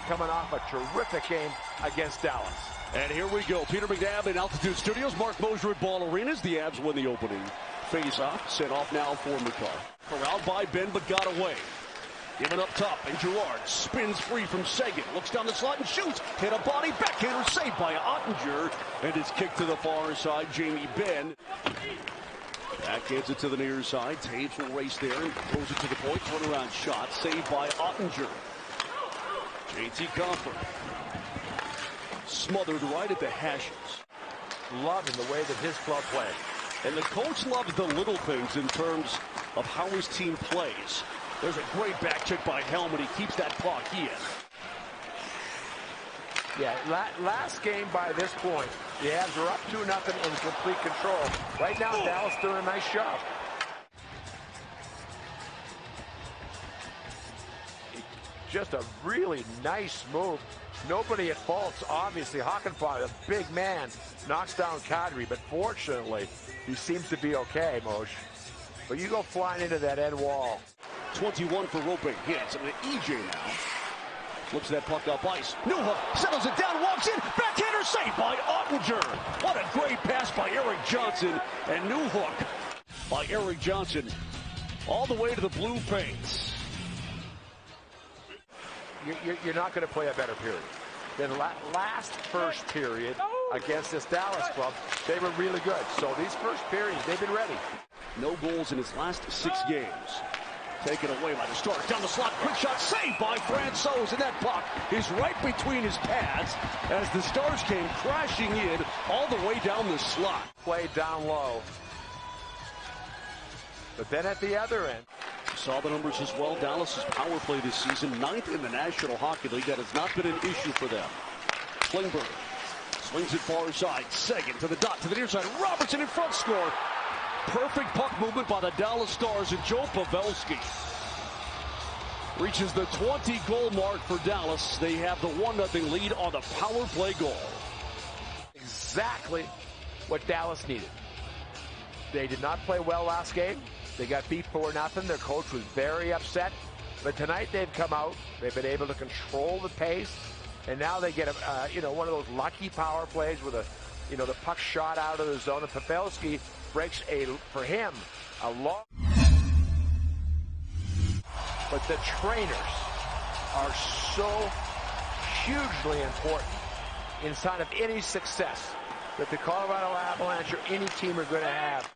coming off a terrific game against Dallas. And here we go. Peter McNabb in Altitude Studios. Mark Mosier at Ball Arenas. The Avs win the opening face-off. Sent off now for Makar. Corralled by Ben, but got away. Given up top, and Girard spins free from Seguin. Looks down the slot and shoots. Hit a body backhander saved by Ottinger. And it's kicked to the far side. Jamie Benn backhands it to the near side. Taves will race there and throws it to the point. Turnaround shot saved by Ottinger. JT Compher smothered right at the hashes. Loving the way that his club plays. And the coach loves the little things in terms of how his team plays. There's a great back check by Helm, and he keeps that puck in. Yeah, last game by this point, the Avs are up 2-0 in complete control. Right now, Dallas doing a nice job. Just a really nice move. Nobody at fault, obviously. Hakanpää, a big man, knocks down Kadri, but fortunately, he seems to be okay, Moshe. But you go flying into that end wall. 21 for Roping. Hits, and EJ now looks at that puck up ice. Newhook settles it down, walks in, backhander saved by Ottinger. What a great pass by Erik Johnson, and Newhook by Erik Johnson all the way to the blue paints. You're not going to play a better period than last first period against this Dallas club. They were really good. So these first periods, they've been ready. No goals in his last 6 games. Taken away by the Stars. Down the slot, quick shot saved by Francouz, and that puck is right between his pads as the Stars came crashing in all the way down the slot. Played down low. But then at the other end. Saw the numbers as well. Dallas's power play this season, 9th in the National Hockey League. That has not been an issue for them. Klingberg swings it far side. Seguin to the dot, to the near side. Robertson in front, score. Perfect puck movement by the Dallas Stars, and Joe Pavelski reaches the 20-goal mark for Dallas. They have the 1-0 lead on the power play goal. Exactly what Dallas needed. They did not play well last game. They got beat 4-0. Their coach was very upset. But tonight they've come out. They've been able to control the pace. And now they get one of those lucky power plays with the puck shot out of the zone. And Pavelski breaks for him a long. But the trainers are so hugely important inside of any success that the Colorado Avalanche or any team are going to have.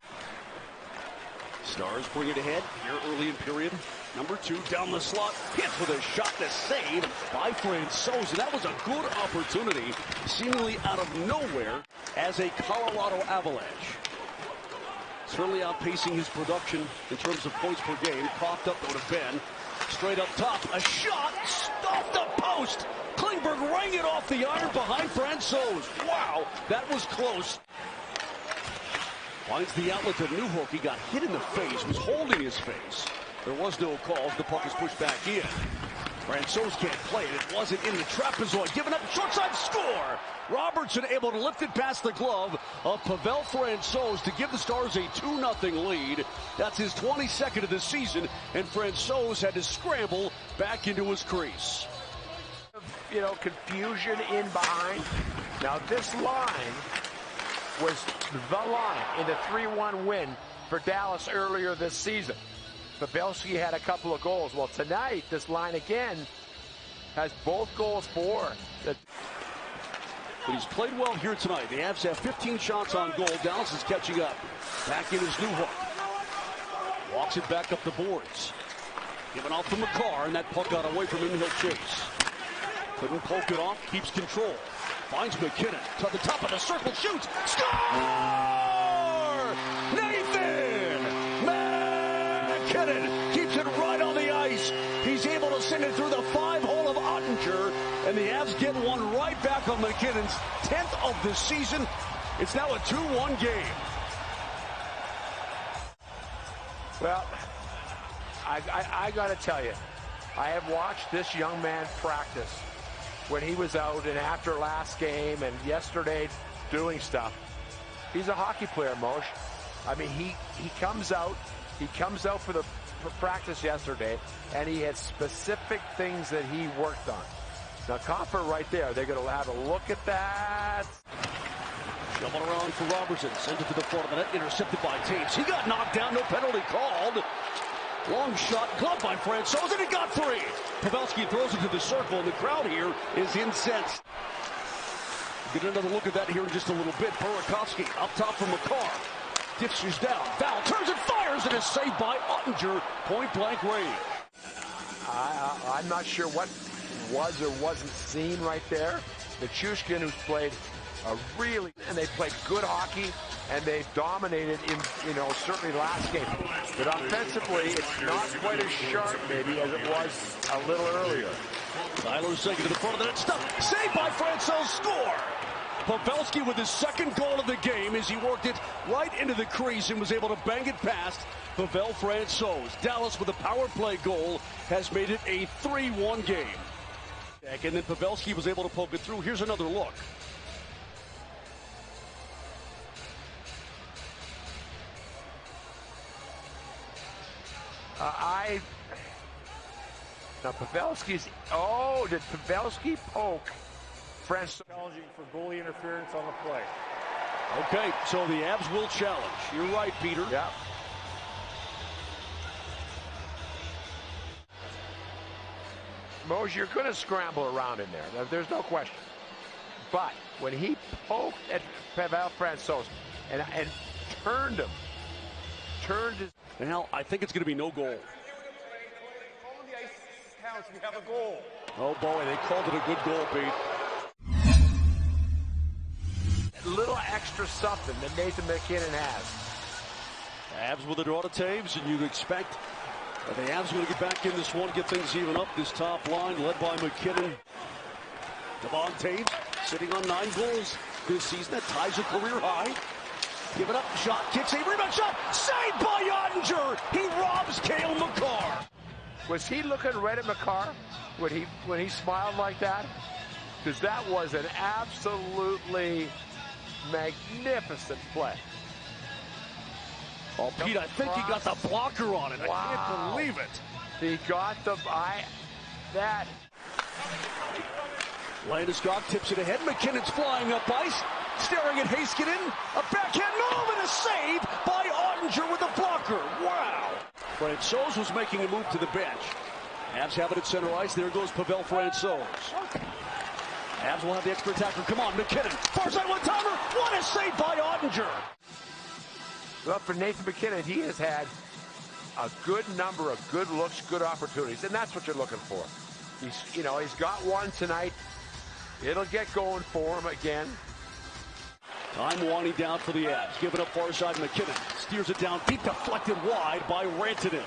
Stars bring it ahead here early in period. Number 2 down the slot, hits with a shot to save by Francouz. And that was a good opportunity, seemingly out of nowhere, as a Colorado Avalanche. Certainly outpacing his production in terms of points per game. Coughed up though to Ben. Straight up top, a shot, off the post. Klingberg rang it off the iron behind Francouz. Wow, that was close. Finds the outlet to Newhook. He got hit in the face, was holding his face. There was no call. The puck is pushed back in. Francouz can't play it. It wasn't in the trapezoid. Given up short side, score! Robertson able to lift it past the glove of Pavel Francouz to give the Stars a 2-0 lead. That's his 22nd of the season, and Francouz had to scramble back into his crease. Confusion in behind. Now this line was the line in the 3-1 win for Dallas earlier this season. Pavelski had a couple of goals. Well, tonight, this line again has both goals for. But he's played well here tonight. The Avs have 15 shots on goal. Dallas is catching up. Back in his Newhook. Walks it back up the boards. Given off from Makar, and that puck got away from him. He'll chase. Couldn't poke it off. Keeps control. Finds McKinnon to the top of the circle, shoots, score! Nathan McKinnon keeps it right on the ice. He's able to send it through the 5-hole of Ottinger, and the Avs get one right back on McKinnon's 10th of the season. It's now a 2-1 game. Well, I got to tell you, I have watched this young man practice when he was out and after last game and yesterday doing stuff. He's a hockey player, Moshe. I mean, he comes out for practice yesterday, and he had specific things that he worked on. Now, Copper right there, they're going to have a look at that. Jumping around for Robertson. Sends it to the front of the net. Intercepted by Taves. He got knocked down. No penalty called. Long shot caught by Francouz, and he got free. Pavelski throws it to the circle, and the crowd here is incensed. Get another look at that here in just a little bit. Burakovsky up top for Makar. Diffs down. Foul. Turns and fires, and is saved by Ottinger. Point-blank range. I'm not sure what was or wasn't seen right there. Nichushkin, who's played and they played good hockey, and they've dominated in, certainly last game. But offensively, it's not quite as sharp, maybe, as it was a little earlier. Tyler's second to the front of the net. Stop. Saved by Francouz. Score. Pavelski with his second goal of the game as he worked it right into the crease and was able to bang it past Pavel Francouz. Dallas with a power play goal has made it a 3-1 game. And then Pavelski was able to poke it through. Here's another look. Now Pavelski's, did Pavelski poke Francouz? Challenging for goalie interference on the play. Okay, so the Avs will challenge. You're right, Peter. Yeah. Mose, you're going to scramble around in there. There's no question. But when he poked at Pavel Francouz and turned his... Now, I think it's going to be no goal. We have a goal. Oh boy, they called it a good goal, Pete. A little extra something that Nathan MacKinnon has. Avs with a draw to Taves, and you'd expect that the Avs are going to get back in this one, get things even up. This top line led by MacKinnon. Devon Taves sitting on 9 goals this season. That ties a career high. Give it up, shot, kicks a rebound shot, saved by Ottinger. He robs Cale Makar. Was he looking right at Makar when he smiled like that? Because that was an absolutely magnificent play. Oh, Pete, I think he got the blocker on it. Wow. I can't believe it. He got that. Landeskog tips it ahead. McKinnon's flying up ice, staring at Heiskanen. A backhand move and a save by Ottinger with a blocker. Wow. Francouz was making a move to the bench. Avs have it at center ice. There goes Pavel Francouz. Avs will have the extra attacker. Come on, McKinnon. Far side one-timer. What a save by Ottinger. Well, for Nathan MacKinnon, he has had a good number of good looks, good opportunities, and that's what you're looking for. He's got one tonight. It'll get going for him again. Time winding down for the Avs. Give it up far side. McKinnon steers it down deep, deflected wide by Rantanen.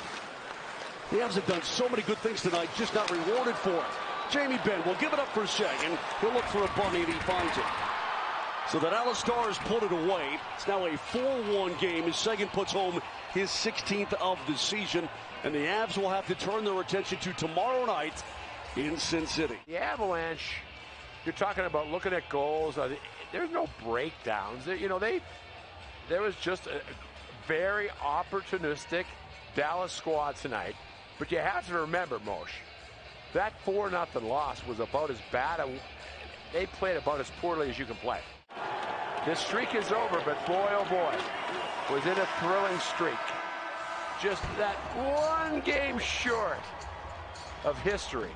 The Avs have done so many good things tonight, just not rewarded for it. Jamie Benn will give it up for a second. He'll look for a bunny, and he finds it. So the Dallas Stars pulled it away. It's now a 4-1 game. His second puts home his 16th of the season. And the Avs will have to turn their attention to tomorrow night in Sin City. The Avalanche, you're talking about looking at goals. There's no breakdowns. There was just a very opportunistic Dallas squad tonight. But you have to remember, Moshe, that 4-0 loss was about as bad. They played about as poorly as you can play. This streak is over, but boy, oh boy, was it a thrilling streak. Just that one game short of history.